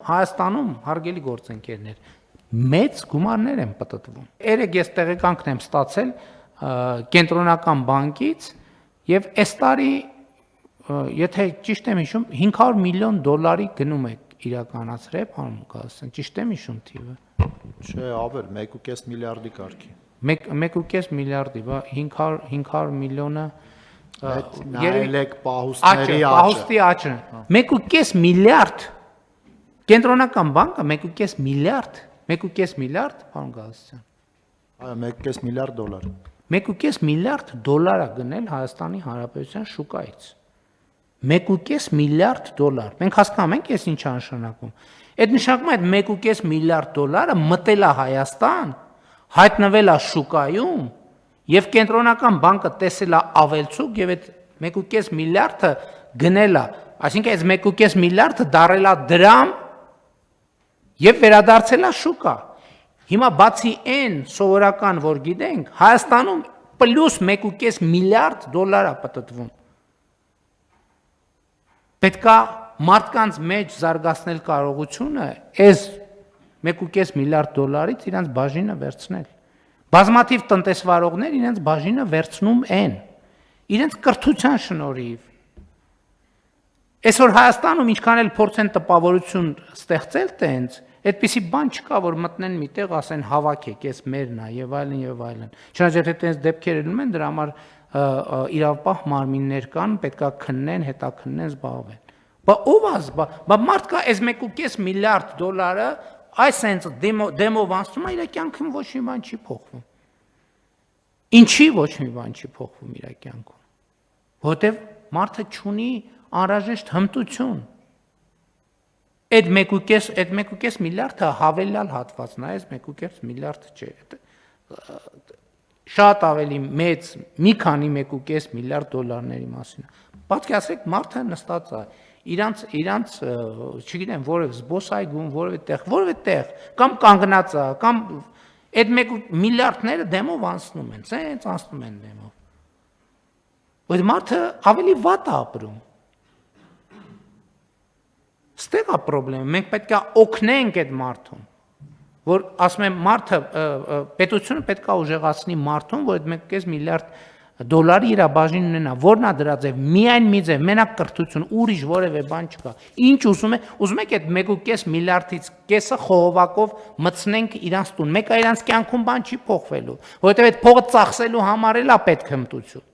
Հայաստանում հարգելի գործընկերներ մեծ գումարներ են պտտվում։ Երեք ես տեղեկանքն եմ ստացել կենտրոնական բանկից եւ այս տարի եթե ճիշտ եմ հիշում 500 միլիոն դոլարի գնում է իրականացրել, պարոն Գասյան, ճիշտ եմ հիշում թիվը։ Չէ, ավել 1.5 միլիարդի կարգի։ 1.5 միլիարդի, բա 500 միլիոնը երեք պահուստների պահուստի աճը 1.5 միլիարդ կենտրոնական բանկը 1.5 միլիարդ 1.5 միլիարդ, պարոն Գասյան։ Այո, 1.5 միլիարդ դոլար։ 1.5 միլիարդ դոլար է գնել Հայաստանի Հանրապետության շուկայից։ 1.5 միլիարդ դոլար։ Մենք հասկանում ենք, ես ինչ նշանակում։ Այդ նշանակում է 1.5 միլիարդ դոլարը մտել է Հայաստան, հայտնվել է շուկայում, եւ կենտրոնական բանկը տեսել է ավելցուկ եւ այդ 1.5 միլիարդը գնել է, այսինքն այս 1.5 միլիարդը դարել է դրամ եւ վերադարձել է շուկա։ Հիմա բացի այն սովորական, որ գիտենք, Հայաստանում պլյուս 1.5 միլիարդ դոլար է պտտվում։ Պետքա մարդկանց մեջ զարգացնել կարողությունը այս 1.5 միլիարդ դոլարից իրենց բաժինը վերցնել։ Բազմաթիվ տնտեսվարողներ իրենց բաժինը վերցնում են, իրենց կրթության շնորհիվ։ Այսօր Հայաստանում ինչքան էլ փորձեն տպավորություն ստեղծել տենց, այդպիսի բան չկա, որ մտնեն միտեղ, ասեն հավաքեք, այս մերն է եւ այլն եւ այլն։ Չնայած եթե տենց դեպքեր լինում են, դրա համար իրավապահ մարմիններ կան, պետքա քննեն, հետաքննեն, զբաղվեն։ Բա ով է, բա մարդ կա այս 1.5 միլիարդ դոլարը այս sense դեմով անցնում է, իր կյանքում ոչ մի բան չի փոխվում։ Ինչի ոչ մի բան չի փոխվում իր կյանքում։ Որտեւ մարդը չունի անհրաժեշտ հմտություն։ Այդ 1.5 միլիարդը հավելյալ հատվածն է, այս 1.5 միլիարդը չէ։ Շատ ավելի մեծ, մի քանի 1.5 միլիարդ դոլարների մասին։ Պատկերացրեք, մարդը նստած է, իրանց չգիտեմ, որևէ զբոսայգում, որևէ տեղ, կամ կանգնած է, կամ այդ 1 միլիարդները դեմով անցնում են, ցենց անցնում են դեմով։ Այդ մարդը ավելի վատ է ապրում։ Ստեղ է խնդրեմ, մենք պետք է օգնենք այդ մարդուն, որ ասում եմ մարդը պետությունը պետք է ուժեղացնի մարդուն, որ այդ 1.5 միլիարդ դոլարի իր բաժին ունենա, որն է դրա ձև, միայն մի ձև, մենակ կրթություն, ուրիշ որևէ բան չկա։ Ինչ ուզում եք այդ 1.5 միլիարդից կեսը խողովակով մտցնենք իրանց տուն։ Մեկը իրանց կյանքում բան չի փոխվելու, որովհետև այդ փողը ծախսելու համար էլ է պետք հմտություն։